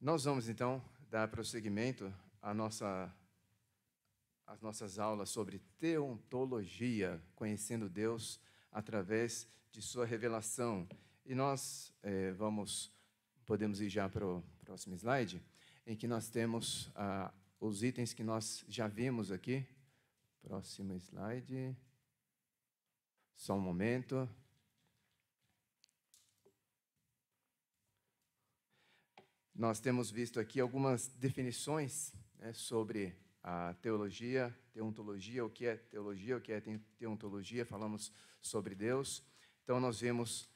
Nós vamos, então, dar prosseguimento às nossas aulas sobre teontologia, conhecendo Deus através de sua revelação. E nós podemos ir já para o próximo slide, em que nós temos os itens que nós já vimos aqui. Próximo slide. Só um momento. Nós temos visto aqui algumas definições, né, sobre a teologia, teontologia, o que é teologia, o que é teontologia, falamos sobre Deus. Então, nós vemos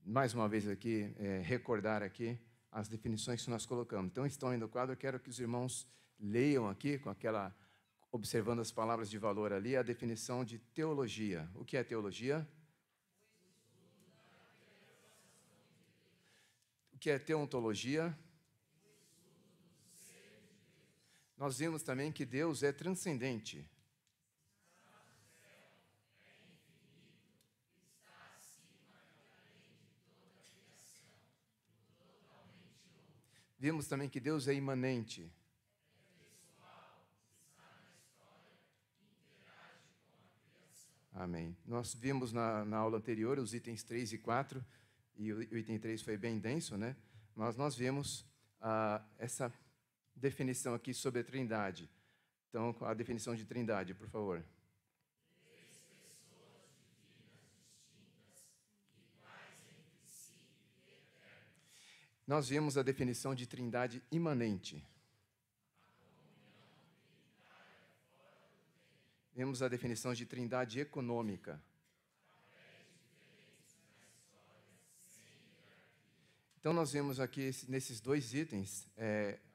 mais uma vez aqui, recordar aqui as definições que nós colocamos. Então, estão aí no quadro, eu quero que os irmãos leiam aqui, observando as palavras de valor ali, a definição de teologia. O que é teologia? O que é teontologia? Nós vimos também que Deus é transcendente. Vimos também que Deus é imanente. Amém. Nós vimos na aula anterior os itens 3 e 4, e o item 3 foi bem denso, né? Mas nós vimos essa definição aqui sobre a Trindade. Então, a definição de Trindade, por favor. Três pessoas divinas, distintas, iguais entre si e eternas. Nós vimos a definição de Trindade imanente. Vimos a definição de Trindade econômica. Então, nós vemos aqui, nesses dois itens,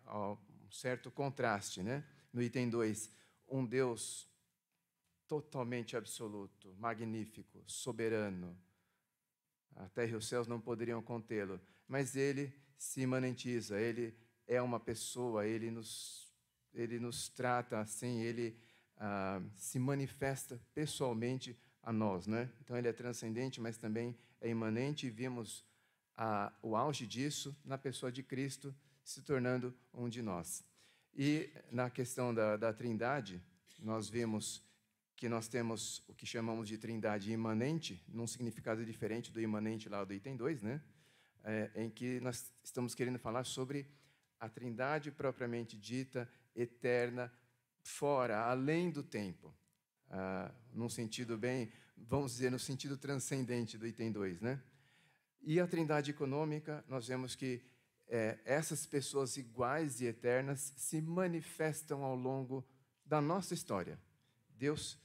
um certo contraste, né? No item 2, um Deus totalmente absoluto, magnífico, soberano. A terra e os céus não poderiam contê-lo, mas Ele se imanentiza, Ele é uma pessoa, Ele nos trata assim, Ele se manifesta pessoalmente a nós, né? Então, Ele é transcendente, mas também é imanente, e vimos o auge disso na pessoa de Cristo se tornando um de nós. E na questão da Trindade, nós vimos que nós temos o que chamamos de Trindade imanente, num significado diferente do imanente lá do item 2, né? Em que nós estamos querendo falar sobre a Trindade propriamente dita, eterna, fora, além do tempo. Num sentido vamos dizer, no sentido transcendente do item 2, né? E a Trindade econômica, nós vemos que essas pessoas iguais e eternas se manifestam ao longo da nossa história. Deus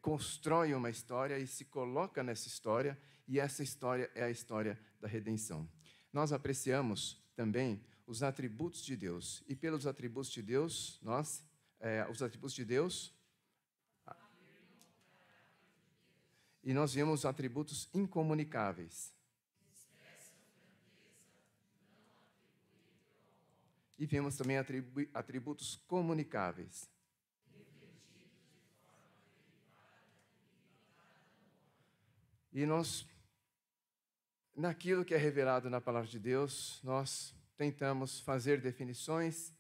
constrói uma história e se coloca nessa história, e essa história é a história da redenção. Nós apreciamos também os atributos de Deus, e pelos atributos de Deus, e nós vimos os atributos incomunicáveis. E vimos também atributos comunicáveis. E nós, naquilo que é revelado na palavra de Deus, nós tentamos fazer definições,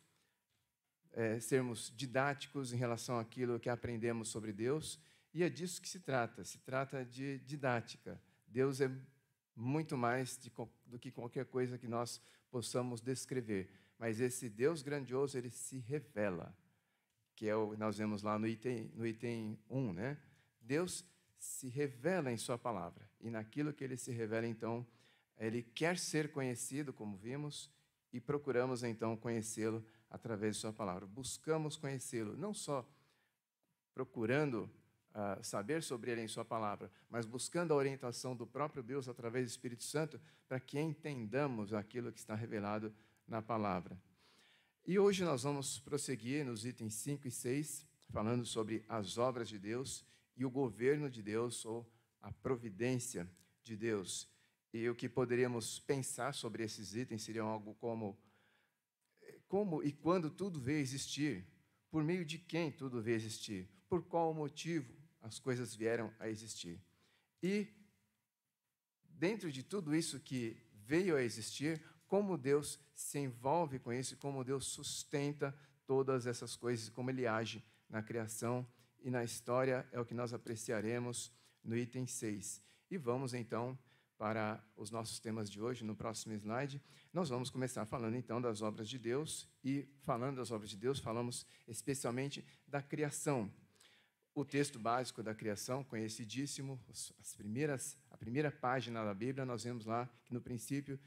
sermos didáticos em relação àquilo que aprendemos sobre Deus, e é disso que se trata de didática. Deus é muito mais do que qualquer coisa que nós possamos descrever. Mas esse Deus grandioso, Ele se revela, que nós vemos lá no item 1, né? Deus se revela em sua palavra, e naquilo que Ele se revela, então, Ele quer ser conhecido, como vimos, e procuramos, então, conhecê-lo através de sua palavra. Buscamos conhecê-lo, não só procurando saber sobre Ele em sua palavra, mas buscando a orientação do próprio Deus através do Espírito Santo, para que entendamos aquilo que está revelado na palavra. E hoje nós vamos prosseguir nos itens 5 e 6, falando sobre as obras de Deus e o governo de Deus, ou a providência de Deus. E o que poderíamos pensar sobre esses itens seria algo como e quando tudo veio a existir, por meio de quem tudo veio a existir, por qual motivo as coisas vieram a existir. E dentro de tudo isso que veio a existir, como Deus se envolve com isso, como Deus sustenta todas essas coisas, como Ele age na criação e na história, é o que nós apreciaremos no item 6. E vamos então para os nossos temas de hoje, no próximo slide. Nós vamos começar falando então das obras de Deus, e falando das obras de Deus, falamos especialmente da criação. O texto básico da criação, conhecidíssimo, a primeira página da Bíblia, nós vemos lá que no princípio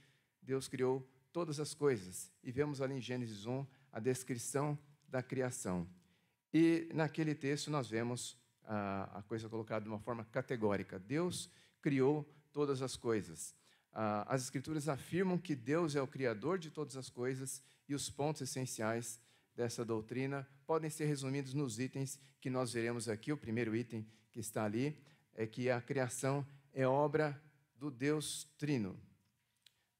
Deus criou todas as coisas. E vemos ali em Gênesis 1 a descrição da criação. E naquele texto nós vemos a coisa colocada de uma forma categórica. Deus criou todas as coisas. As Escrituras afirmam que Deus é o Criador de todas as coisas, e os pontos essenciais dessa doutrina podem ser resumidos nos itens que nós veremos aqui. O primeiro item que está ali é que a criação é obra do Deus Trino.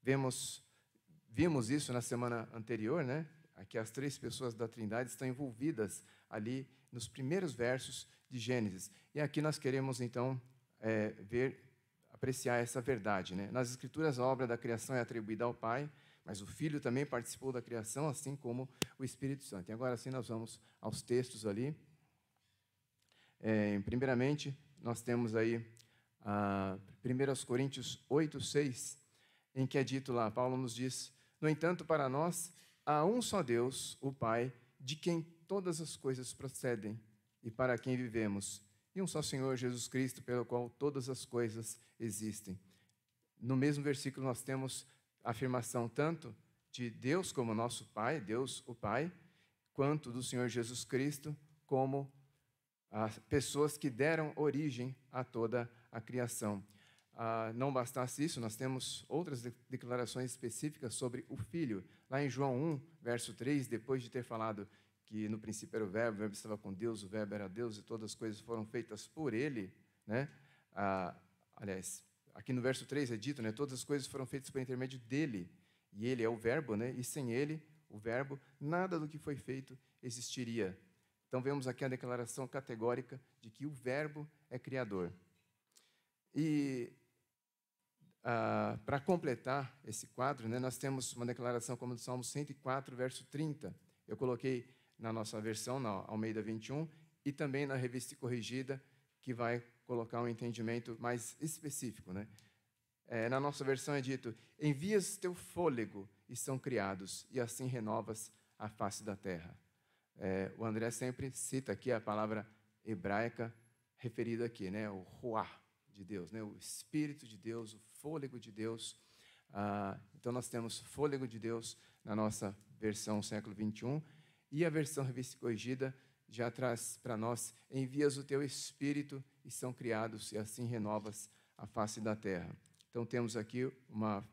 Vimos isso na semana anterior, né? Aqui as três pessoas da Trindade estão envolvidas ali nos primeiros versos de Gênesis. E aqui nós queremos, então, apreciar essa verdade, né? Nas Escrituras, a obra da criação é atribuída ao Pai, mas o Filho também participou da criação, assim como o Espírito Santo. E agora sim nós vamos aos textos ali. Primeiramente, nós temos aí 1 Coríntios 8, 6, em que é dito lá, Paulo nos diz: no entanto, para nós, há um só Deus, o Pai, de quem todas as coisas procedem e para quem vivemos, e um só Senhor Jesus Cristo, pelo qual todas as coisas existem. No mesmo versículo nós temos a afirmação tanto de Deus como nosso Pai, Deus o Pai, quanto do Senhor Jesus Cristo como as pessoas que deram origem a toda a criação. Não bastasse isso, nós temos outras declarações específicas sobre o Filho. Lá em João 1, verso 3, depois de ter falado que no princípio era o Verbo estava com Deus, o Verbo era Deus e todas as coisas foram feitas por Ele, né? Aliás, aqui no verso 3 é dito, né? Todas as coisas foram feitas por intermédio dEle, e Ele é o Verbo, né? E sem Ele, o Verbo, nada do que foi feito existiria. Então vemos aqui a declaração categórica de que o Verbo é Criador. E para completar esse quadro, né, nós temos uma declaração como do Salmo 104, verso 30. Eu coloquei na nossa versão, na Almeida 21, e também na Revista Corrigida, que vai colocar um entendimento mais específico, né? Na nossa versão é dito: envias teu fôlego e são criados, e assim renovas a face da terra. O André sempre cita aqui a palavra hebraica referida aqui, né? O ruah de Deus, né? O Espírito de Deus, o fôlego de Deus. Então nós temos fôlego de Deus na nossa versão século 21, e a versão Revista Corrigida já traz para nós: envias o teu Espírito e são criados, e assim renovas a face da terra. Então temos aqui uma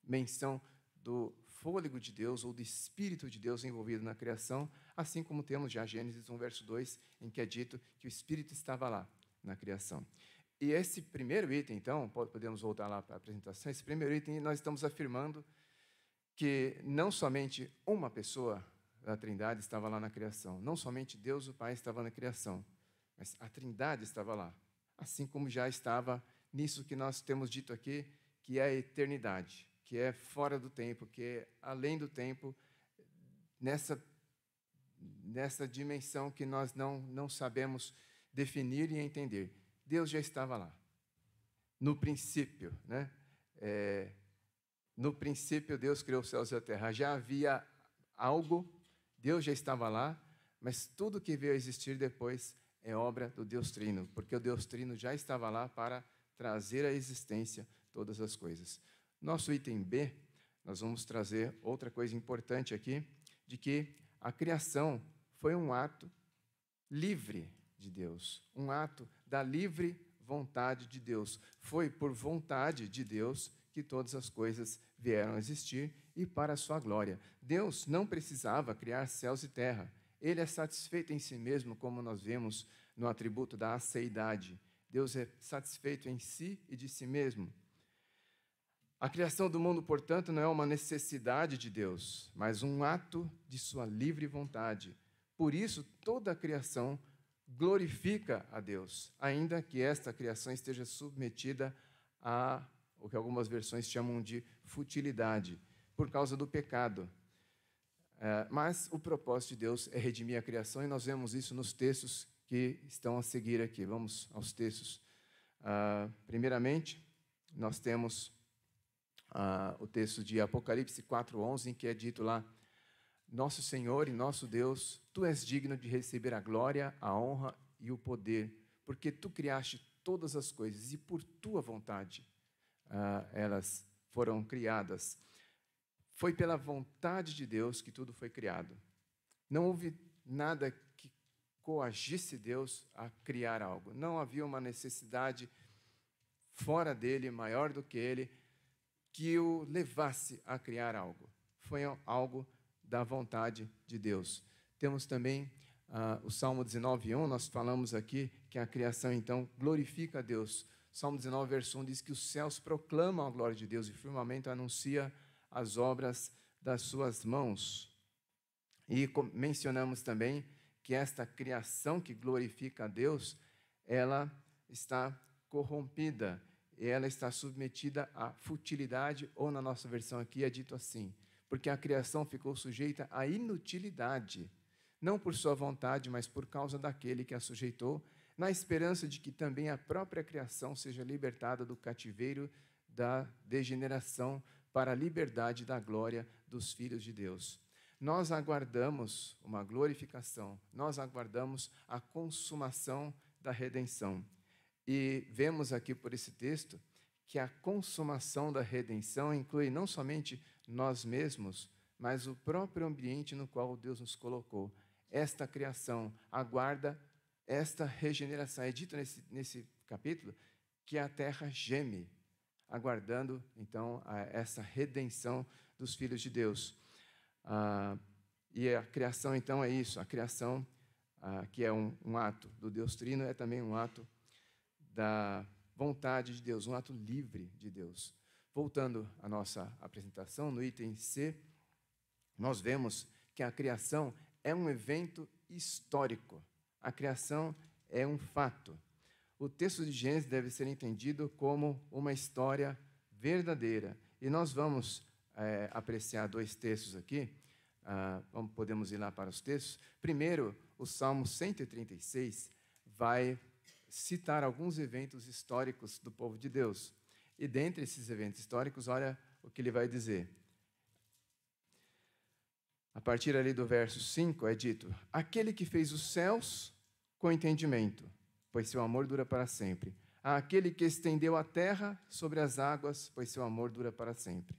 menção do fôlego de Deus, ou do Espírito de Deus envolvido na criação, assim como temos já Gênesis 1, verso 2, em que é dito que o Espírito estava lá na criação. E esse primeiro item, então, podemos voltar lá para a apresentação, esse primeiro item nós estamos afirmando que não somente uma pessoa da Trindade estava lá na criação, não somente Deus o Pai estava na criação, mas a Trindade estava lá, assim como já estava nisso que nós temos dito aqui, que é a eternidade, que é fora do tempo, que é além do tempo, nessa dimensão que nós não sabemos definir e entender. Deus já estava lá. No princípio, né? No princípio, Deus criou os céus e a terra. Já havia algo, Deus já estava lá, mas tudo que veio a existir depois é obra do Deus Trino, porque o Deus Trino já estava lá para trazer à existência todas as coisas. Nosso item B, nós vamos trazer outra coisa importante aqui, de que a criação foi um ato livre de Deus, um ato da livre vontade de Deus. Foi por vontade de Deus que todas as coisas vieram a existir e para a sua glória. Deus não precisava criar céus e terra. Ele é satisfeito em si mesmo, como nós vemos no atributo da aceidade. Deus é satisfeito em si e de si mesmo. A criação do mundo, portanto, não é uma necessidade de Deus, mas um ato de sua livre vontade. Por isso, toda a criação glorifica a Deus, ainda que esta criação esteja submetida a o que algumas versões chamam de futilidade, por causa do pecado. Mas o propósito de Deus é redimir a criação, e nós vemos isso nos textos que estão a seguir aqui. Vamos aos textos. Primeiramente, nós temos o texto de Apocalipse 4:11, em que é dito lá: Nosso Senhor e nosso Deus, Tu és digno de receber a glória, a honra e o poder, porque Tu criaste todas as coisas e por Tua vontade elas foram criadas. Foi pela vontade de Deus que tudo foi criado. Não houve nada que coagisse Deus a criar algo. Não havia uma necessidade fora dele, maior do que ele, que o levasse a criar algo. Foi algo da vontade de Deus. Temos também o Salmo 19:1, nós falamos aqui que a criação, então, glorifica a Deus. Salmo 19, verso 1 diz que os céus proclamam a glória de Deus e o firmamento anuncia as obras das suas mãos. E mencionamos também que esta criação que glorifica a Deus, ela está corrompida, e ela está submetida à futilidade, ou na nossa versão aqui é dito assim, porque a criação ficou sujeita à inutilidade, não por sua vontade, mas por causa daquele que a sujeitou, na esperança de que também a própria criação seja libertada do cativeiro da degeneração para a liberdade da glória dos filhos de Deus. Nós aguardamos uma glorificação, nós aguardamos a consumação da redenção. E vemos aqui por esse texto que a consumação da redenção inclui não somente nós mesmos, mas o próprio ambiente no qual Deus nos colocou. Esta criação aguarda esta regeneração. É dito nesse capítulo que a terra geme, aguardando, então, essa redenção dos filhos de Deus. E a criação, então, é isso. A criação, que é um ato do Deus Trino, é também um ato da vontade de Deus, um ato livre de Deus. Voltando à nossa apresentação, no item C, nós vemos que a criação é um evento histórico. A criação é um fato. O texto de Gênesis deve ser entendido como uma história verdadeira. E nós vamos apreciar dois textos aqui. Podemos ir lá para os textos. Primeiro, o Salmo 136 vai citar alguns eventos históricos do povo de Deus. E dentre esses eventos históricos, olha o que ele vai dizer. A partir ali do verso 5 é dito: Aquele que fez os céus com entendimento, pois seu amor dura para sempre. Aquele que estendeu a terra sobre as águas, pois seu amor dura para sempre.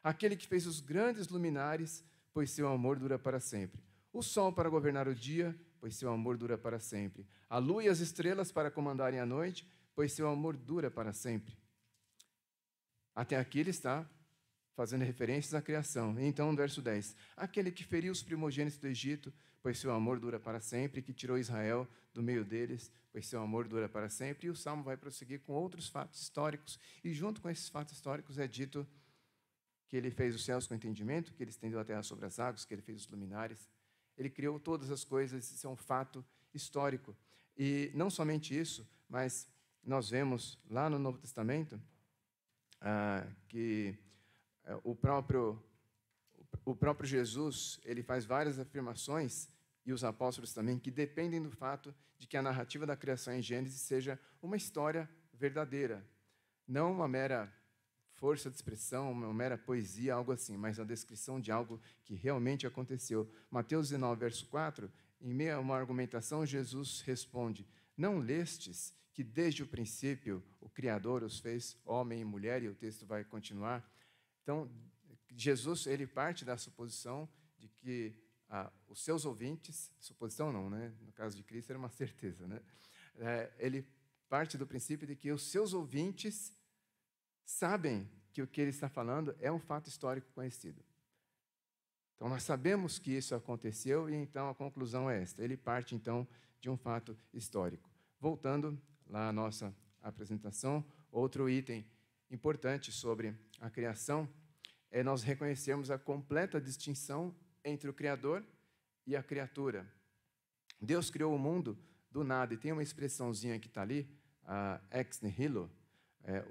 Aquele que fez os grandes luminares, pois seu amor dura para sempre. O sol para governar o dia, pois seu amor dura para sempre. A lua e as estrelas para comandarem a noite, pois seu amor dura para sempre. Até aqui ele está fazendo referências à criação. Então, no verso 10, aquele que feriu os primogênitos do Egito, pois seu amor dura para sempre, que tirou Israel do meio deles, pois seu amor dura para sempre. E o Salmo vai prosseguir com outros fatos históricos, e junto com esses fatos históricos é dito que ele fez os céus com entendimento, que ele estendeu a terra sobre as águas, que ele fez os luminares. Ele criou todas as coisas, isso é um fato histórico. E não somente isso, mas nós vemos lá no Novo Testamento que o próprio Jesus, ele faz várias afirmações, e os apóstolos também, que dependem do fato de que a narrativa da criação em Gênesis seja uma história verdadeira, não uma mera força de expressão, uma mera poesia, algo assim, mas a descrição de algo que realmente aconteceu. Mateus 19, verso 4, em meio a uma argumentação, Jesus responde: Não lestes que desde o princípio o Criador os fez homem e mulher? E o texto vai continuar. Então, Jesus, ele parte da suposição de que os seus ouvintes, suposição não, né? No caso de Cristo era uma certeza, né? Ele parte do princípio de que os seus ouvintes sabem que o que ele está falando é um fato histórico conhecido. Então, nós sabemos que isso aconteceu, e então a conclusão é esta. Ele parte, então, de um fato histórico. Voltando lá à nossa apresentação, outro item importante sobre a criação é nós reconhecermos a completa distinção entre o Criador e a criatura. Deus criou o mundo do nada, e tem uma expressãozinha que está ali, a ex nihilo,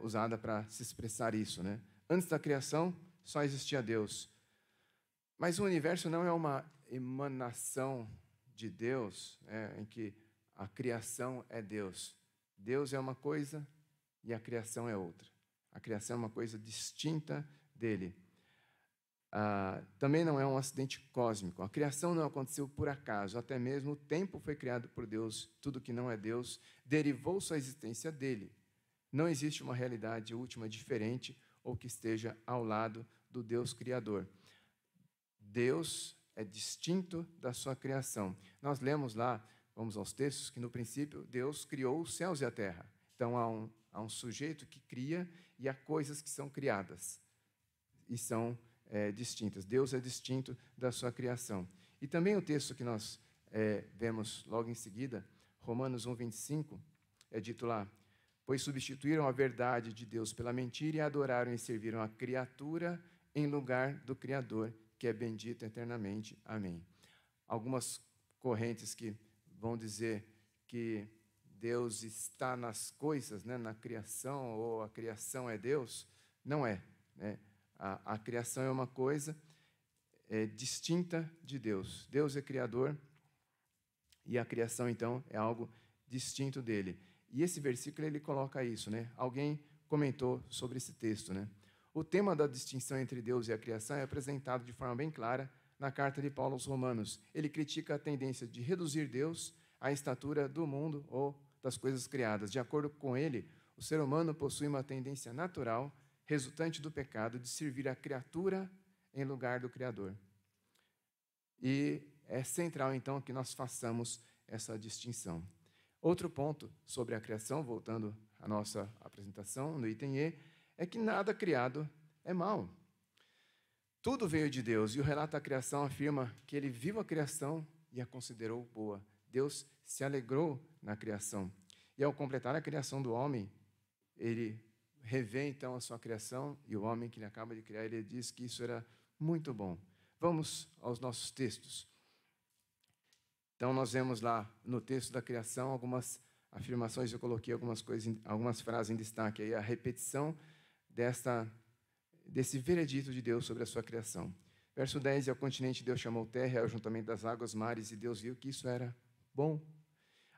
usada para se expressar isso, né? Antes da criação, só existia Deus. Mas o universo não é uma emanação de Deus, em que a criação é Deus. Deus é uma coisa e a criação é outra. A criação é uma coisa distinta dele. Também não é um acidente cósmico. A criação não aconteceu por acaso. Até mesmo o tempo foi criado por Deus. Tudo que não é Deus derivou sua existência dele. Não existe uma realidade última diferente ou que esteja ao lado do Deus Criador. Deus é distinto da sua criação. Nós lemos lá, vamos aos textos, que no princípio Deus criou os céus e a terra. Então há um sujeito que cria e há coisas que são criadas e são distintas. Deus é distinto da sua criação. E também o texto que nós vemos logo em seguida, Romanos 1:25, é dito lá: pois substituíram a verdade de Deus pela mentira e adoraram e serviram a criatura em lugar do Criador, que é bendito eternamente. Amém. Algumas correntes que vão dizer que Deus está nas coisas, na criação, ou a criação é Deus, não é. A criação é uma coisa distinta de Deus. Deus é criador e a criação, então, é algo distinto dele. E esse versículo, ele coloca isso, Alguém comentou sobre esse texto, O tema da distinção entre Deus e a criação é apresentado de forma bem clara na carta de Paulo aos Romanos. Ele critica a tendência de reduzir Deus à estatura do mundo ou das coisas criadas. De acordo com ele, o ser humano possui uma tendência natural, resultante do pecado, de servir a criatura em lugar do Criador. E é central, então, que nós façamos essa distinção. Outro ponto sobre a criação, voltando à nossa apresentação, no item E, é que nada criado é mau. Tudo veio de Deus, e o relato da criação afirma que ele viu a criação e a considerou boa. Deus se alegrou na criação. E ao completar a criação do homem, ele revê então a sua criação, e o homem que ele acaba de criar, ele diz que isso era muito bom. Vamos aos nossos textos. Então, nós vemos lá no texto da criação algumas afirmações, eu coloquei algumas frases em destaque aí, a repetição desse veredito de Deus sobre a sua criação. Verso 10, e ao continente Deus chamou terra, e ao juntamento das águas, mares, e Deus viu que isso era bom.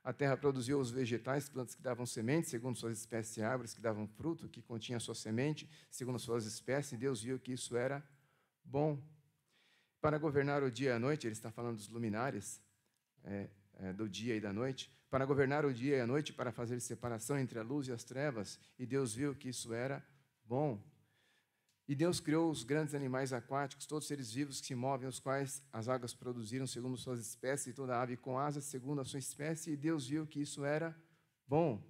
A terra produziu os vegetais, plantas que davam semente, segundo suas espécies, e árvores que davam fruto, que continha sua semente, segundo suas espécies, e Deus viu que isso era bom. Para governar o dia e a noite, ele está falando dos luminares, do dia e da noite, para governar o dia e a noite, para fazer separação entre a luz e as trevas, e Deus viu que isso era bom. E Deus criou os grandes animais aquáticos, todos os seres vivos que se movem, os quais as águas produziram segundo suas espécies, e toda ave com asas segundo a sua espécie, e Deus viu que isso era bom.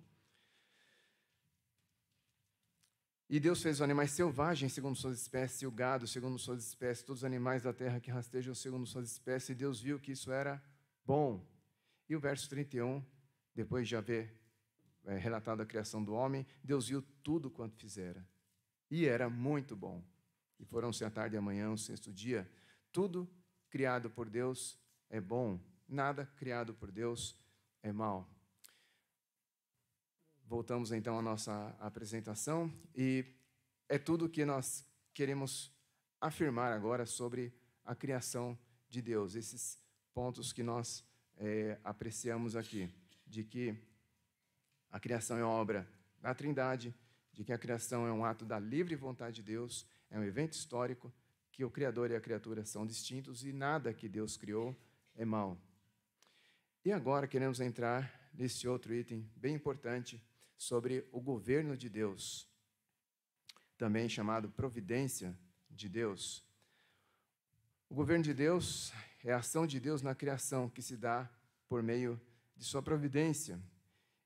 E Deus fez os animais selvagens segundo suas espécies, e o gado segundo suas espécies, todos os animais da terra que rastejam segundo suas espécies, e Deus viu que isso era bom. E o verso 31, depois de haver relatado a criação do homem, Deus viu tudo quanto fizera. E era muito bom. E foram-se a tarde e a manhã, o sexto dia. Tudo criado por Deus é bom. Nada criado por Deus é mau. Voltamos então à nossa apresentação. E é tudo o que nós queremos afirmar agora sobre a criação de Deus. Esses pontos que nós apreciamos aqui. De que a criação é obra da Trindade, de que a criação é um ato da livre vontade de Deus, é um evento histórico, que o Criador e a criatura são distintos e nada que Deus criou é mau. E agora queremos entrar nesse outro item bem importante sobre o governo de Deus, também chamado providência de Deus. O governo de Deus é a ação de Deus na criação que se dá por meio de sua providência.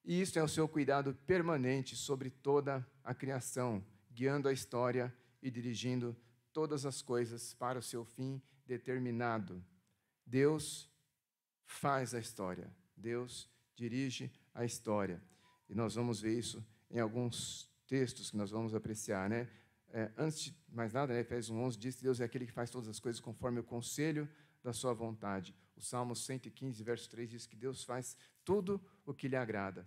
E isso é o seu cuidado permanente sobre toda a criação, guiando a história e dirigindo todas as coisas para o seu fim determinado. Deus faz a história, Deus dirige a história. E nós vamos ver isso em alguns textos que nós vamos apreciar, antes de mais nada, Efésios 1:11 diz que Deus é aquele que faz todas as coisas conforme o conselho da sua vontade. O Salmo 115, verso 3 diz que Deus faz tudo o que lhe agrada.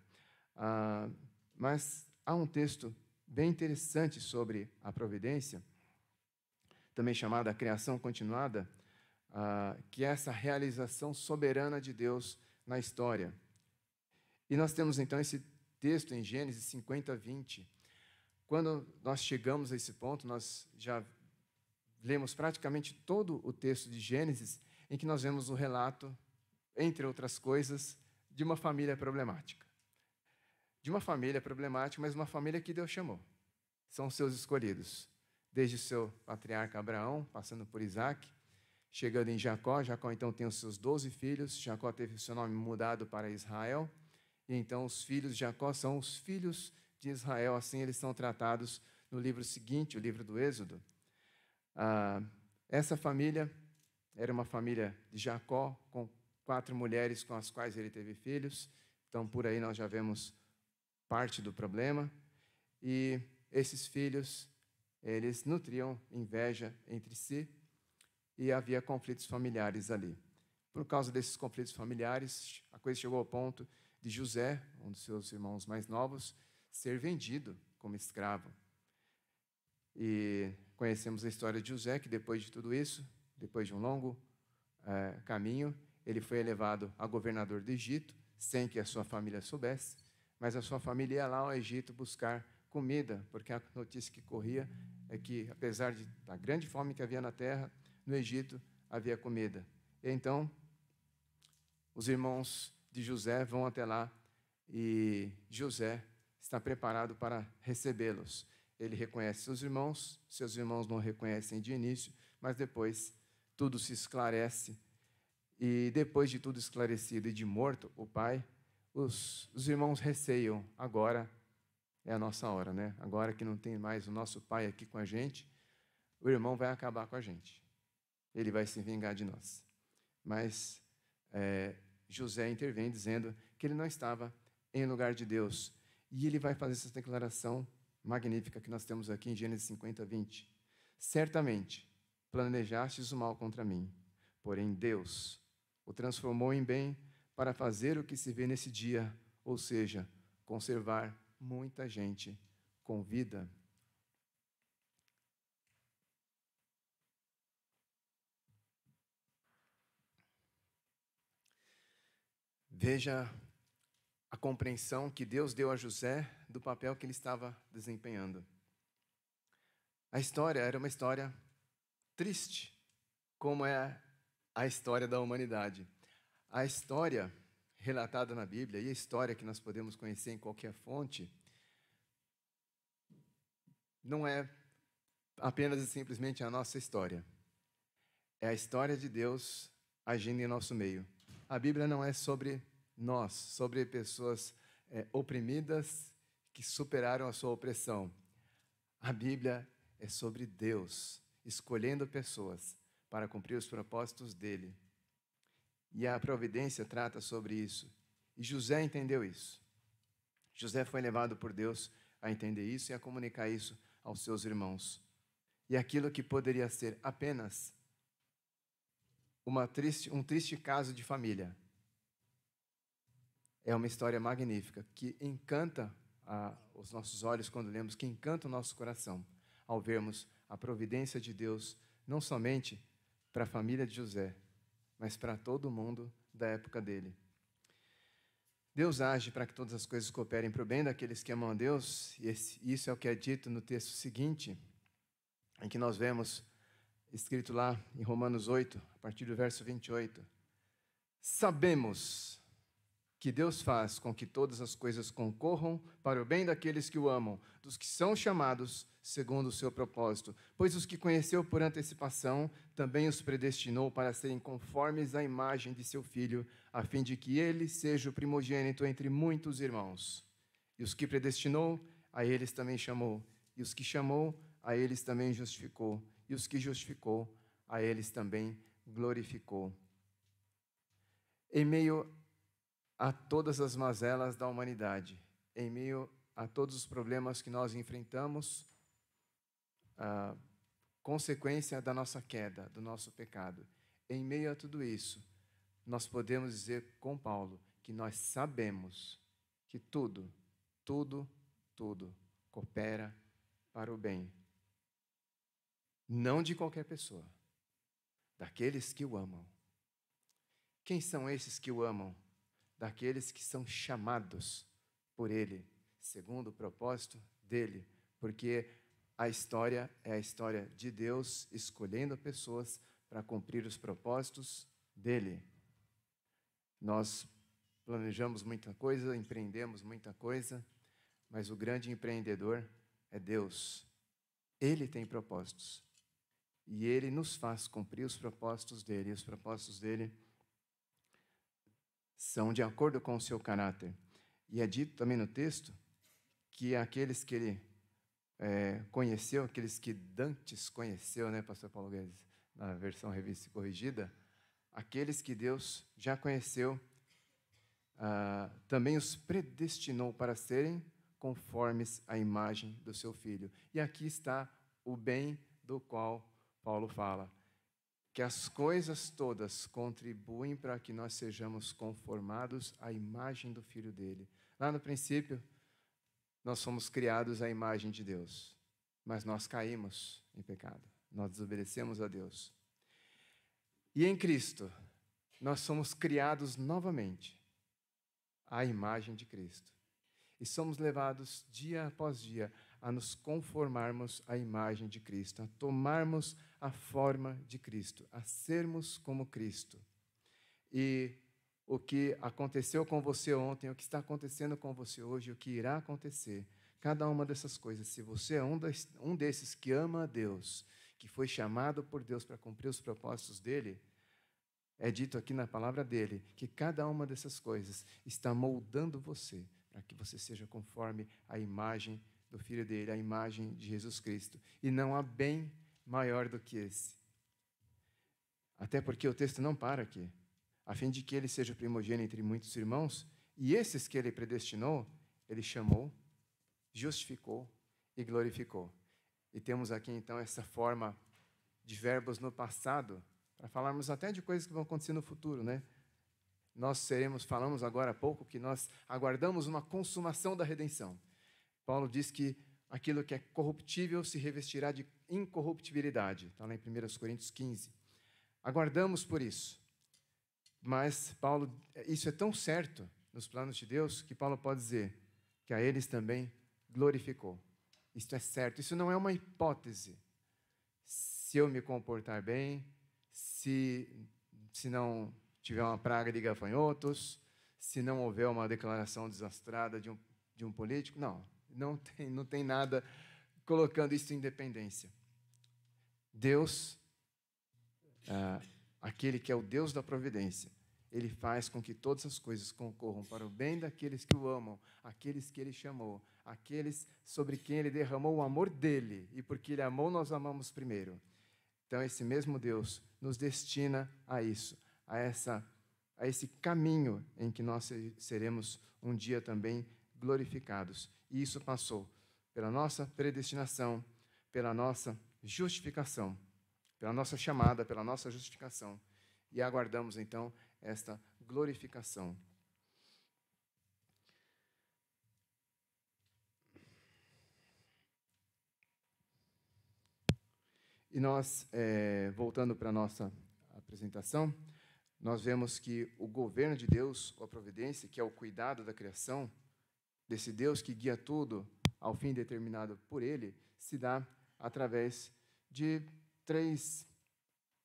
Mas há um texto bem interessante sobre a providência, também chamada criação continuada, que é essa realização soberana de Deus na história. E nós temos então esse texto em Gênesis 50, 20. Quando nós chegamos a esse ponto, nós já lemos praticamente todo o texto de Gênesis, em que nós vemos o relato, entre outras coisas, de uma família problemática. De uma família problemática, mas uma família que Deus chamou. São os seus escolhidos. Desde o seu patriarca Abraão, passando por Isaac, chegando em Jacó. Jacó então tem os seus 12 filhos. Jacó teve o seu nome mudado para Israel. E então os filhos de Jacó são os filhos de Israel. Assim eles são tratados no livro seguinte, o livro do Êxodo. Essa família era uma família de Jacó, com 4 mulheres com as quais ele teve filhos. Então, por aí nós já vemos parte do problema. E esses filhos, eles nutriam inveja entre si e havia conflitos familiares ali. Por causa desses conflitos familiares, a coisa chegou ao ponto de José, um dos seus irmãos mais novos, ser vendido como escravo. E conhecemos a história de José, que depois de tudo isso, depois de um longo caminho, ele foi elevado a governador do Egito, sem que a sua família soubesse, mas a sua família ia lá ao Egito buscar comida, porque a notícia que corria é que, apesar da grande fome que havia na terra, no Egito havia comida. E então, os irmãos de José vão até lá e José está preparado para recebê-los. Ele reconhece seus irmãos não reconhecem de início, mas depois tudo se esclarece. E depois de tudo esclarecido e de morto o pai, os irmãos receiam. Agora é a nossa hora, né? Agora que não tem mais o nosso pai aqui com a gente, o irmão vai acabar com a gente. Ele vai se vingar de nós. Mas José intervém dizendo que ele não estava em lugar de Deus. E ele vai fazer essa declaração magnífica que nós temos aqui em Gênesis 50, 20. Certamente planejastes o mal contra mim, porém Deus o transformou em bem para fazer o que se vê nesse dia, ou seja, conservar muita gente com vida. Veja a compreensão que Deus deu a José do papel que ele estava desempenhando. A história era uma história triste, como é a história da humanidade. A história relatada na Bíblia e a história que nós podemos conhecer em qualquer fonte não é apenas e simplesmente a nossa história. É a história de Deus agindo em nosso meio. A Bíblia não é sobre nós, sobre pessoas oprimidas que superaram a sua opressão. A Bíblia é sobre Deus escolhendo pessoas para cumprir os propósitos dele. E a providência trata sobre isso. E José entendeu isso. José foi levado por Deus a entender isso e a comunicar isso aos seus irmãos. E aquilo que poderia ser apenas um triste caso de família é uma história magnífica que encanta os nossos olhos quando lemos, que encanta o nosso coração ao vermos a providência de Deus, não somente para a família de José, mas para todo mundo da época dele. Deus age para que todas as coisas cooperem para o bem daqueles que amam a Deus, e isso é o que é dito no texto seguinte, em que nós vemos escrito lá em Romanos 8, a partir do verso 28. Sabemos que Deus faz com que todas as coisas concorram para o bem daqueles que o amam, dos que são chamados segundo o seu propósito. Pois os que conheceu por antecipação, também os predestinou para serem conformes à imagem de seu Filho, a fim de que ele seja o primogênito entre muitos irmãos. E os que predestinou, a eles também chamou. E os que chamou, a eles também justificou. E os que justificou, a eles também glorificou. Em meio a todas as mazelas da humanidade, em meio a todos os problemas que nós enfrentamos, a consequência da nossa queda, do nosso pecado, em meio a tudo isso, nós podemos dizer com Paulo que nós sabemos que tudo coopera para o bem. Não de qualquer pessoa, daqueles que o amam. Quem são esses que o amam? Daqueles que são chamados por Ele, segundo o propósito dEle, porque a história é a história de Deus escolhendo pessoas para cumprir os propósitos dEle. Nós planejamos muita coisa, empreendemos muita coisa, mas o grande empreendedor é Deus. Ele tem propósitos. E Ele nos faz cumprir os propósitos dEle. E os propósitos dEle são de acordo com o seu caráter. E é dito também no texto que aqueles que Ele conheceu, aqueles que dantes conheceu, né, pastor Paulo Guedes, na versão revista e corrigida, aqueles que Deus já conheceu, também os predestinou para serem conformes à imagem do seu Filho. E aqui está o bem do qual Paulo fala, que as coisas todas contribuem para que nós sejamos conformados à imagem do Filho dele. Lá no princípio, nós fomos criados à imagem de Deus, mas nós caímos em pecado, nós desobedecemos a Deus. E em Cristo, nós somos criados novamente à imagem de Cristo. E somos levados dia após dia a nos conformarmos à imagem de Cristo, a tomarmos a forma de Cristo, a sermos como Cristo. E o que aconteceu com você ontem, o que está acontecendo com você hoje, o que irá acontecer, cada uma dessas coisas, se você é um desses que ama a Deus, que foi chamado por Deus para cumprir os propósitos dele, é dito aqui na palavra dele que cada uma dessas coisas está moldando você para que você seja conforme a imagem do Filho dele, a imagem de Jesus Cristo. E não há bem maior do que esse. Até porque o texto não para aqui. A fim de que ele seja primogênito entre muitos irmãos, e esses que ele predestinou, ele chamou, justificou e glorificou. E temos aqui então essa forma de verbos no passado, para falarmos até de coisas que vão acontecer no futuro, né? Falamos agora há pouco que nós aguardamos uma consumação da redenção. Paulo diz que aquilo que é corruptível se revestirá de incorruptibilidade. Está lá em 1 Coríntios 15. Aguardamos por isso. Mas Paulo, isso é tão certo nos planos de Deus que Paulo pode dizer que a eles também glorificou. Isto é certo, isso não é uma hipótese. Se eu me comportar bem, se não tiver uma praga de gafanhotos, se não houver uma declaração desastrada de um político, não tem nada colocando isso em dependência. Deus, aquele que é o Deus da providência, ele faz com que todas as coisas concorram para o bem daqueles que o amam, aqueles que ele chamou, aqueles sobre quem ele derramou o amor dele, e porque ele amou, nós amamos primeiro. Então, esse mesmo Deus nos destina a isso, a esse caminho em que nós seremos um dia também glorificados. E isso passou pela nossa predestinação, pela nossa justificação, pela nossa chamada, pela nossa justificação. E aguardamos, então, esta glorificação. E nós, voltando para a nossa apresentação, nós vemos que o governo de Deus, ou a providência, que é o cuidado da criação, desse Deus que guia tudo ao fim determinado por Ele, se dá através de 3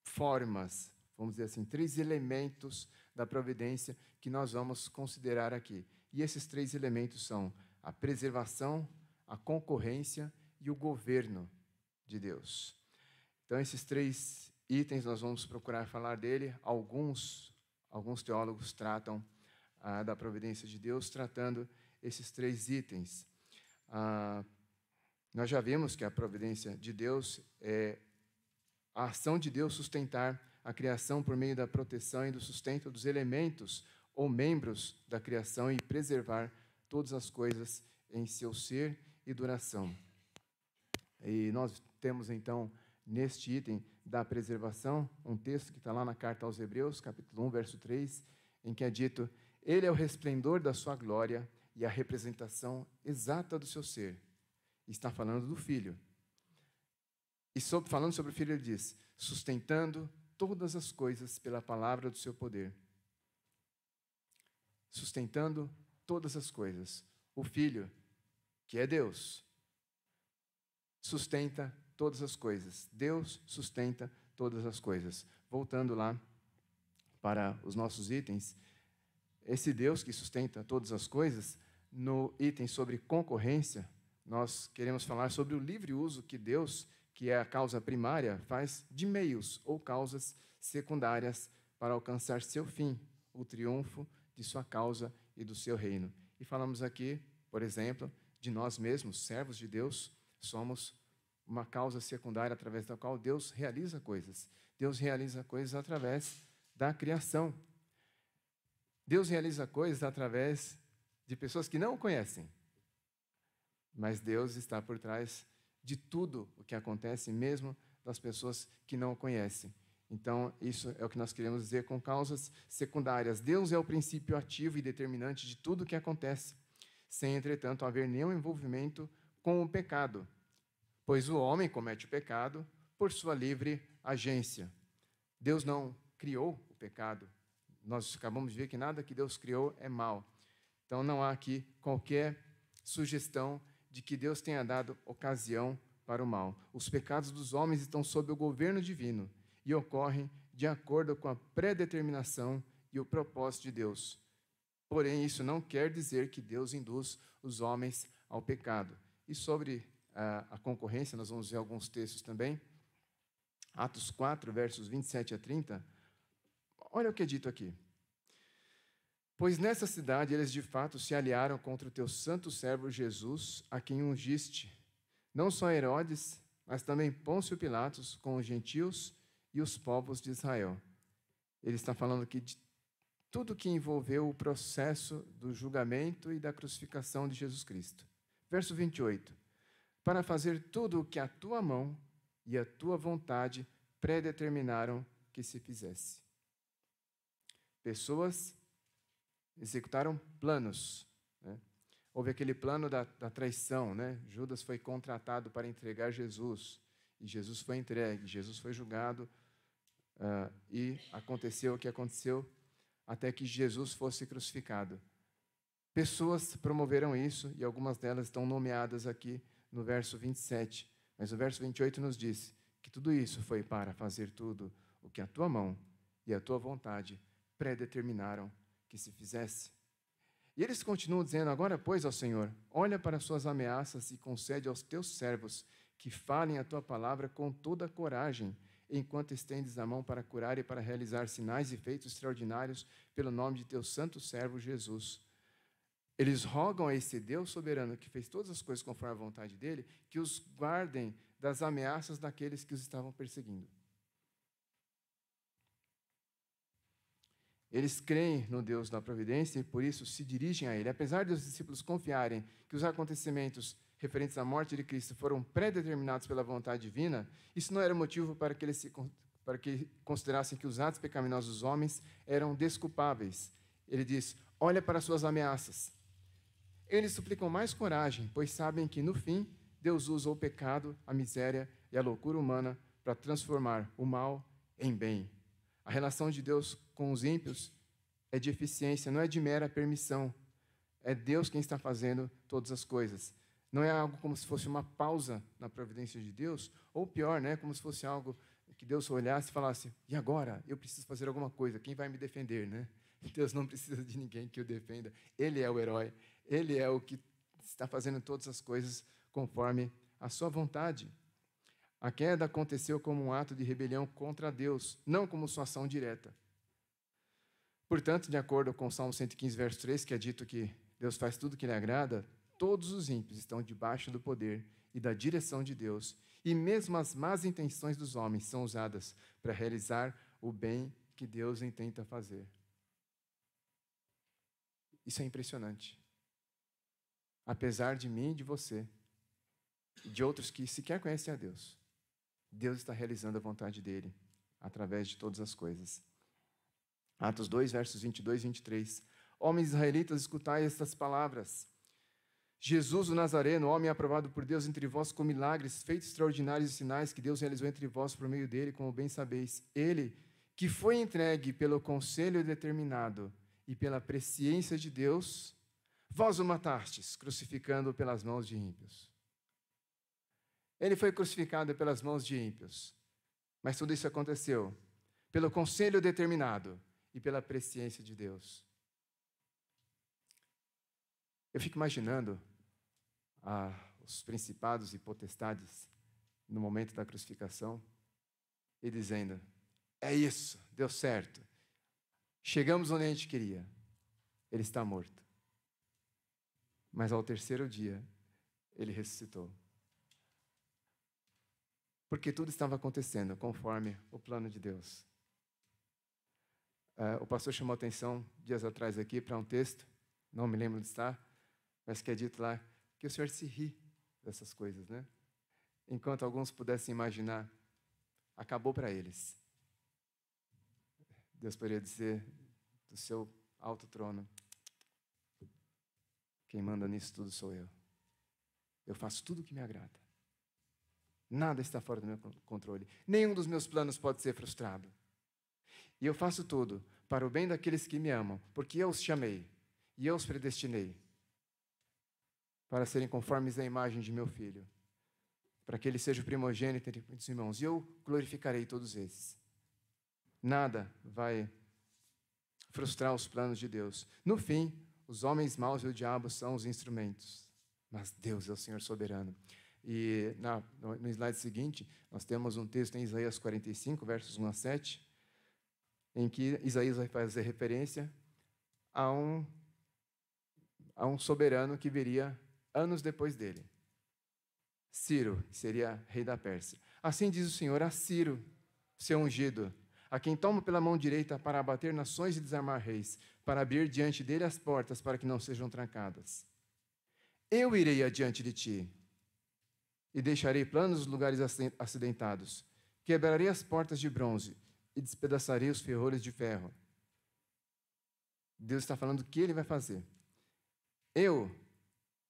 formas, vamos dizer assim, 3 elementos da providência que nós vamos considerar aqui. E esses 3 elementos são a preservação, a concorrência e o governo de Deus. Então, esses 3 itens, nós vamos procurar falar dele. Alguns teólogos tratam da providência de Deus, tratando esses 3 itens. Nós já vimos que a providência de Deus é a ação de Deus sustentar a criação por meio da proteção e do sustento dos elementos ou membros da criação e preservar todas as coisas em seu ser e duração. E nós temos, então, neste item da preservação, um texto que está lá na carta aos Hebreus, capítulo 1, verso 3, em que é dito: Ele é o resplendor da sua glória e a representação exata do seu ser, Está falando do Filho. E falando sobre o Filho, ele diz, sustentando todas as coisas pela palavra do seu poder. Sustentando todas as coisas. O Filho, que é Deus, sustenta todas as coisas. Deus sustenta todas as coisas. Voltando lá para os nossos itens, esse Deus que sustenta todas as coisas, no item sobre concorrência, nós queremos falar sobre o livre uso que Deus, que é a causa primária, faz de meios ou causas secundárias para alcançar seu fim, o triunfo de sua causa e do seu reino. E falamos aqui, por exemplo, de nós mesmos, servos de Deus, somos uma causa secundária através da qual Deus realiza coisas. Deus realiza coisas através da criação. Deus realiza coisas através de pessoas que não o conhecem. Mas Deus está por trás de tudo o que acontece, mesmo das pessoas que não o conhecem. Então, isso é o que nós queremos dizer com causas secundárias. Deus é o princípio ativo e determinante de tudo o que acontece, sem, entretanto, haver nenhum envolvimento com o pecado, pois o homem comete o pecado por sua livre agência. Deus não criou o pecado. Nós acabamos de ver que nada que Deus criou é mal. Então, não há aqui qualquer sugestão de que Deus tenha dado ocasião para o mal. Os pecados dos homens estão sob o governo divino e ocorrem de acordo com a predeterminação e o propósito de Deus. Porém, isso não quer dizer que Deus induz os homens ao pecado. E sobre a concorrência, nós vamos ver alguns textos também. Atos 4, versos 27 a 30. Olha o que é dito aqui. Pois nessa cidade eles de fato se aliaram contra o teu santo servo Jesus, a quem ungiste, não só Herodes, mas também Pôncio Pilatos, com os gentios e os povos de Israel. Ele está falando aqui de tudo que envolveu o processo do julgamento e da crucificação de Jesus Cristo. Verso 28. Para fazer tudo o que a tua mão e a tua vontade predeterminaram que se fizesse. Pessoas executaram planos, né? Houve aquele plano da traição, né? Judas foi contratado para entregar Jesus, e Jesus foi entregue, Jesus foi julgado, e aconteceu o que aconteceu, até que Jesus fosse crucificado. Pessoas promoveram isso, e algumas delas estão nomeadas aqui no verso 27, mas o verso 28 nos diz que tudo isso foi para fazer tudo o que a tua mão e a tua vontade predeterminaram que se fizesse. E eles continuam dizendo, agora, pois, ó Senhor, olha para as suas ameaças e concede aos teus servos que falem a tua palavra com toda a coragem, enquanto estendes a mão para curar e para realizar sinais e feitos extraordinários pelo nome de teu santo servo Jesus. Eles rogam a esse Deus soberano, que fez todas as coisas conforme a vontade dele, que os guardem das ameaças daqueles que os estavam perseguindo. Eles creem no Deus da providência e, por isso, se dirigem a Ele. Apesar de os discípulos confiarem que os acontecimentos referentes à morte de Cristo foram predeterminados pela vontade divina, isso não era motivo para que eles considerassem que os atos pecaminosos dos homens eram desculpáveis. Ele diz, olha para as suas ameaças. Eles suplicam mais coragem, pois sabem que, no fim, Deus usa o pecado, a miséria e a loucura humana para transformar o mal em bem. A relação de Deus com os ímpios é de eficiência, não é de mera permissão. É Deus quem está fazendo todas as coisas. Não é algo como se fosse uma pausa na providência de Deus, ou pior, né, como se fosse algo que Deus olhasse e falasse, e agora? Eu preciso fazer alguma coisa, quem vai me defender, né? Deus não precisa de ninguém que o defenda. Ele é o herói, Ele é o que está fazendo todas as coisas conforme a sua vontade. A queda aconteceu como um ato de rebelião contra Deus, não como sua ação direta. Portanto, de acordo com o Salmo 115, verso 3, que é dito que Deus faz tudo que lhe agrada, todos os ímpios estão debaixo do poder e da direção de Deus, e mesmo as más intenções dos homens são usadas para realizar o bem que Deus intenta fazer. Isso é impressionante. Apesar de mim e de você, e de outros que sequer conhecem a Deus, Deus está realizando a vontade dele através de todas as coisas. Atos 2, versos 22 e 23. Homens israelitas, escutai estas palavras. Jesus, o Nazareno, homem aprovado por Deus entre vós com milagres, feitos extraordinários e sinais que Deus realizou entre vós por meio dele, como bem sabeis. Ele, que foi entregue pelo conselho determinado e pela presciência de Deus, vós o matastes, crucificando pelas mãos de ímpios. Ele foi crucificado pelas mãos de ímpios, mas tudo isso aconteceu pelo conselho determinado e pela presciência de Deus. Eu fico imaginando os principados e potestades no momento da crucificação e dizendo: é isso, deu certo. Chegamos onde a gente queria. Ele está morto. Mas ao terceiro dia, ele ressuscitou. Porque tudo estava acontecendo conforme o plano de Deus. O pastor chamou atenção dias atrás aqui para um texto, não me lembro onde está, mas que é dito lá que o Senhor se ri dessas coisas, né? Enquanto alguns pudessem imaginar, acabou para eles. Deus poderia dizer do seu alto trono: quem manda nisso tudo sou eu. Eu faço tudo o que me agrada. Nada está fora do meu controle. Nenhum dos meus planos pode ser frustrado. E eu faço tudo para o bem daqueles que me amam, porque eu os chamei e eu os predestinei para serem conformes à imagem de meu Filho, para que ele seja o primogênito entre muitos irmãos. E eu glorificarei todos esses. Nada vai frustrar os planos de Deus. No fim, os homens maus e o diabo são os instrumentos, mas Deus é o Senhor soberano. E no slide seguinte, nós temos um texto em Isaías 45, versos 1 a 7, em que Isaías vai fazer referência a um soberano que viria anos depois dele. Ciro, que seria rei da Pérsia. Assim diz o Senhor a Ciro, seu ungido, a quem tomo pela mão direita para abater nações e desarmar reis, para abrir diante dele as portas para que não sejam trancadas. Eu irei adiante de ti e deixarei planos os lugares acidentados. Quebrarei as portas de bronze e despedaçarei os ferrolhos de ferro. Deus está falando o que ele vai fazer. Eu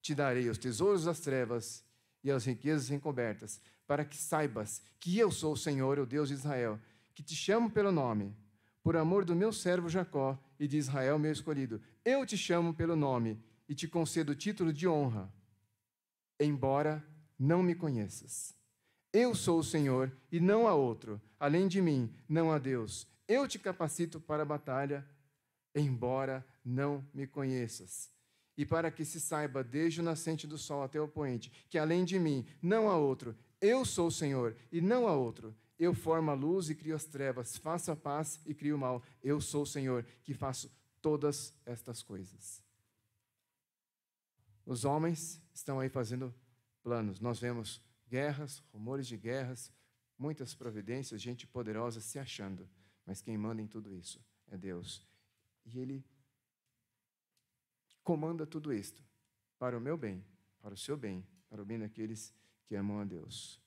te darei os tesouros das trevas e as riquezas encobertas, para que saibas que eu sou o Senhor, o Deus de Israel, que te chamo pelo nome, por amor do meu servo Jacó e de Israel, meu escolhido. Eu te chamo pelo nome e te concedo o título de honra, embora não me conheças. Eu sou o Senhor e não há outro. Além de mim, não há Deus. Eu te capacito para a batalha, embora não me conheças. E para que se saiba, desde o nascente do sol até o poente, que além de mim não há outro. Eu sou o Senhor e não há outro. Eu formo a luz e crio as trevas, faço a paz e crio o mal. Eu sou o Senhor que faço todas estas coisas. Os homens estão aí fazendo planos. Nós vemos guerras, rumores de guerras, muitas providências, gente poderosa se achando. Mas quem manda em tudo isso é Deus. E Ele comanda tudo isto para o meu bem, para o seu bem, para o bem daqueles que amam a Deus.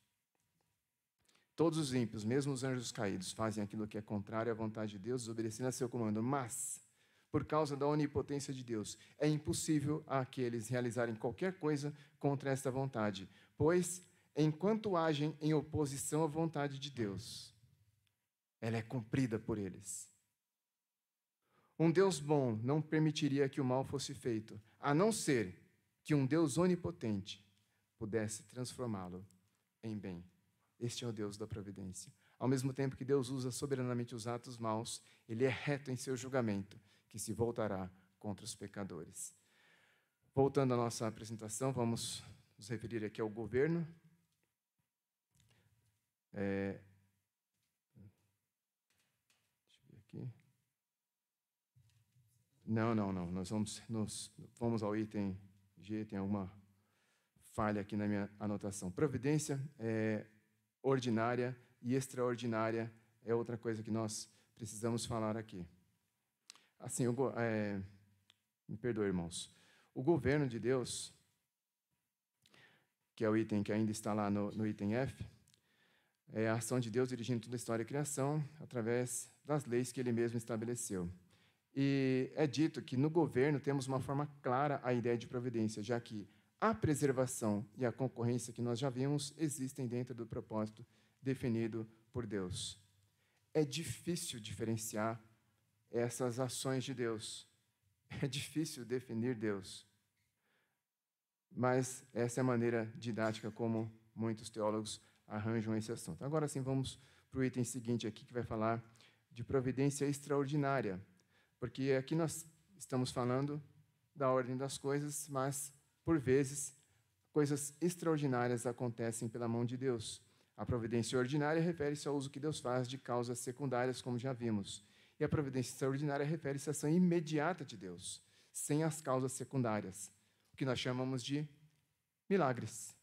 Todos os ímpios, mesmo os anjos caídos, fazem aquilo que é contrário à vontade de Deus, obedecendo a seu comando. Mas, por causa da onipotência de Deus, é impossível àqueles realizarem qualquer coisa contra esta vontade, pois, enquanto agem em oposição à vontade de Deus, ela é cumprida por eles. Um Deus bom não permitiria que o mal fosse feito, a não ser que um Deus onipotente pudesse transformá-lo em bem. Este é o Deus da providência. Ao mesmo tempo que Deus usa soberanamente os atos maus, Ele é reto em seu julgamento, que se voltará contra os pecadores. Voltando à nossa apresentação, vamos nos referir aqui ao governo. Deixa eu ver aqui. Não. Nós vamos ao item G, tem alguma falha aqui na minha anotação. Providência ordinária e extraordinária é outra coisa que nós precisamos falar aqui. Assim, me perdoe, irmãos. O governo de Deus, que é o item que ainda está lá no item F, é a ação de Deus dirigindo toda a história e criação através das leis que Ele mesmo estabeleceu. E é dito que no governo temos uma forma clara a ideia de providência, já que a preservação e a concorrência que nós já vimos existem dentro do propósito definido por Deus. É difícil diferenciar essas ações de Deus. É difícil definir Deus. Mas essa é a maneira didática como muitos teólogos arranjam esse assunto. Agora sim, vamos para o item seguinte aqui, que vai falar de providência extraordinária. Porque aqui nós estamos falando da ordem das coisas, mas, por vezes, coisas extraordinárias acontecem pela mão de Deus. A providência ordinária refere-se ao uso que Deus faz de causas secundárias, como já vimos. E a providência extraordinária refere-se à ação imediata de Deus, sem as causas secundárias, o que nós chamamos de milagres.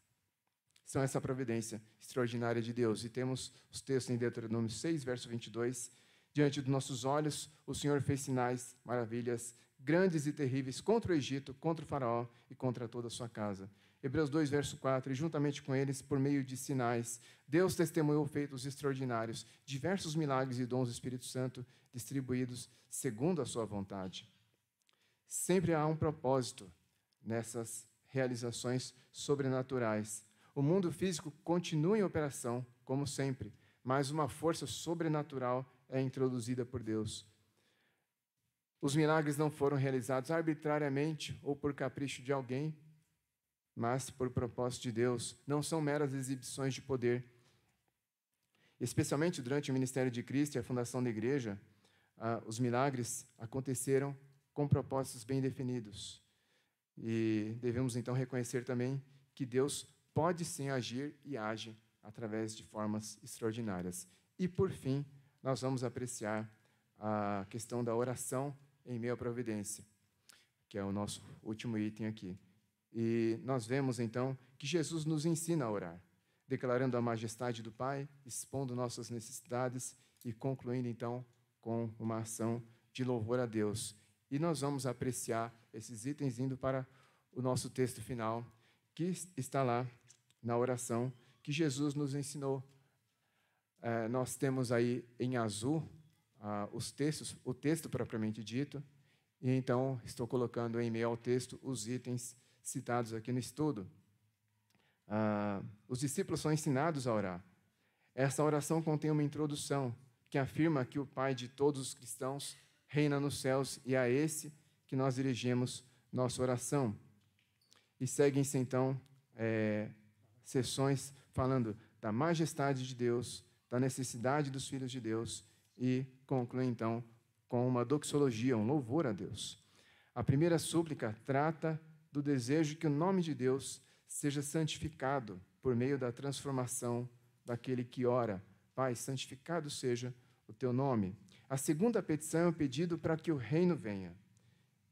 São essa providência extraordinária de Deus. E temos os textos em Deuteronômio 6, verso 22. Diante dos nossos olhos, o Senhor fez sinais, maravilhas, grandes e terríveis contra o Egito, contra o faraó e contra toda a sua casa. Hebreus 2, verso 4, e juntamente com eles, por meio de sinais, Deus testemunhou feitos extraordinários, diversos milagres e dons do Espírito Santo, distribuídos segundo a sua vontade. Sempre há um propósito nessas realizações sobrenaturais. O mundo físico continua em operação, como sempre, mas uma força sobrenatural é introduzida por Deus. Os milagres não foram realizados arbitrariamente ou por capricho de alguém, mas por propósito de Deus. Não são meras exibições de poder. Especialmente durante o ministério de Cristo e a fundação da igreja, os milagres aconteceram com propósitos bem definidos. E devemos então reconhecer também que Deus pode sim agir e age através de formas extraordinárias. E por fim, nós vamos apreciar a questão da oração em meio à providência, que é o nosso último item aqui. E nós vemos então que Jesus nos ensina a orar, declarando a majestade do Pai, expondo nossas necessidades e concluindo então com uma ação de louvor a Deus. E nós vamos apreciar esses itens indo para o nosso texto final, que está lá na oração que Jesus nos ensinou. Nós temos aí em azul o texto propriamente dito, e então estou colocando em meio ao texto os itens citados aqui no estudo. Os discípulos são ensinados a orar. Essa oração contém uma introdução que afirma que o Pai de todos os cristãos reina nos céus e é a esse que nós dirigimos nossa oração. E seguem-se então sessões falando da majestade de Deus, da necessidade dos filhos de Deus e conclui então com uma doxologia, um louvor a Deus. A primeira súplica trata do desejo que o nome de Deus seja santificado por meio da transformação daquele que ora. Pai, santificado seja o teu nome. A segunda petição é um pedido para que o reino venha.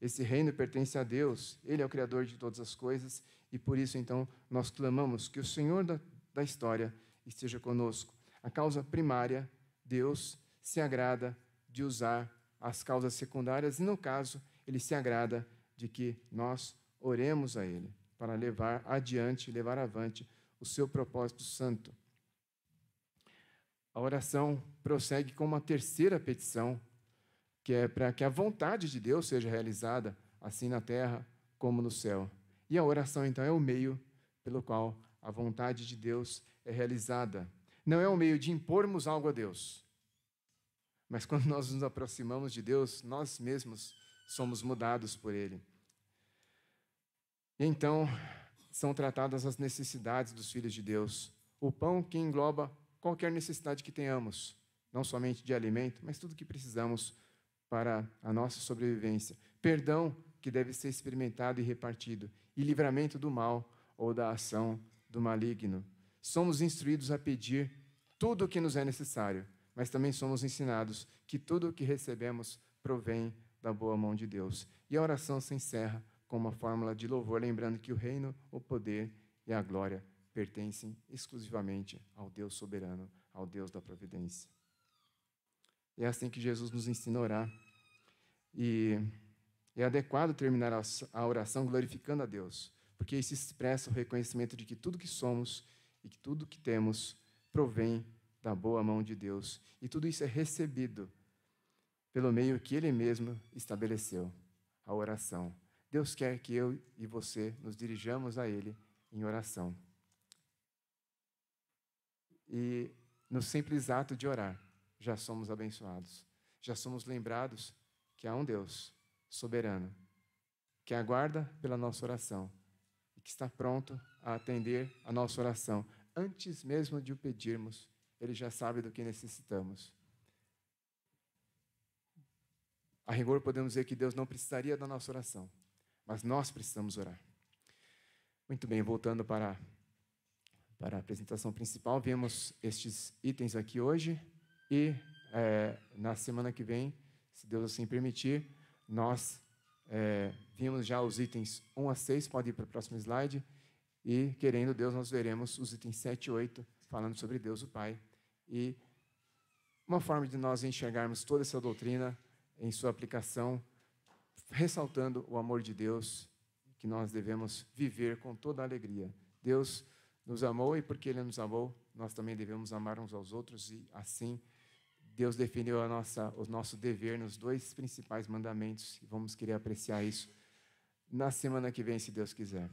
Esse reino pertence a Deus, Ele é o Criador de todas as coisas, e por isso, então, nós clamamos que o Senhor da história esteja conosco. A causa primária, Deus se agrada de usar as causas secundárias, e no caso, Ele se agrada de que nós oremos a Ele, para levar adiante, levar avante o seu propósito santo. A oração prossegue com uma terceira petição, que é para que a vontade de Deus seja realizada, assim na terra como no céu. E a oração, então, é o meio pelo qual a vontade de Deus é realizada. Não é o meio de impormos algo a Deus, mas quando nós nos aproximamos de Deus, nós mesmos somos mudados por Ele. E então, são tratadas as necessidades dos filhos de Deus. O pão que engloba qualquer necessidade que tenhamos, não somente de alimento, mas tudo que precisamos para a nossa sobrevivência. Perdão que deve ser experimentado e repartido, e livramento do mal ou da ação do maligno. Somos instruídos a pedir tudo o que nos é necessário, mas também somos ensinados que tudo o que recebemos provém da boa mão de Deus. E a oração se encerra com uma fórmula de louvor, lembrando que o reino, o poder e a glória pertencem exclusivamente ao Deus soberano, ao Deus da providência. É assim que Jesus nos ensina a orar. E é adequado terminar a oração glorificando a Deus, porque isso expressa o reconhecimento de que tudo que somos e que tudo que temos provém da boa mão de Deus. E tudo isso é recebido pelo meio que Ele mesmo estabeleceu, a oração. Deus quer que eu e você nos dirijamos a Ele em oração. E no simples ato de orar, já somos abençoados. Já somos lembrados que há um Deus soberano, que aguarda pela nossa oração e que está pronto a atender a nossa oração. Antes mesmo de o pedirmos, Ele já sabe do que necessitamos. A rigor, podemos dizer que Deus não precisaria da nossa oração, mas nós precisamos orar. Muito bem, voltando para a apresentação principal, vimos estes itens aqui hoje e na semana que vem, se Deus assim permitir, nós vimos já os itens 1 a 6, pode ir para o próximo slide, e querendo Deus, nós veremos os itens 7 e 8, falando sobre Deus o Pai, e uma forma de nós enxergarmos toda essa doutrina em sua aplicação, ressaltando o amor de Deus, que nós devemos viver com toda a alegria. Deus nos amou e porque Ele nos amou, nós também devemos amar uns aos outros e assim Deus definiu o nosso dever nos 2 principais mandamentos e vamos querer apreciar isso na semana que vem, se Deus quiser.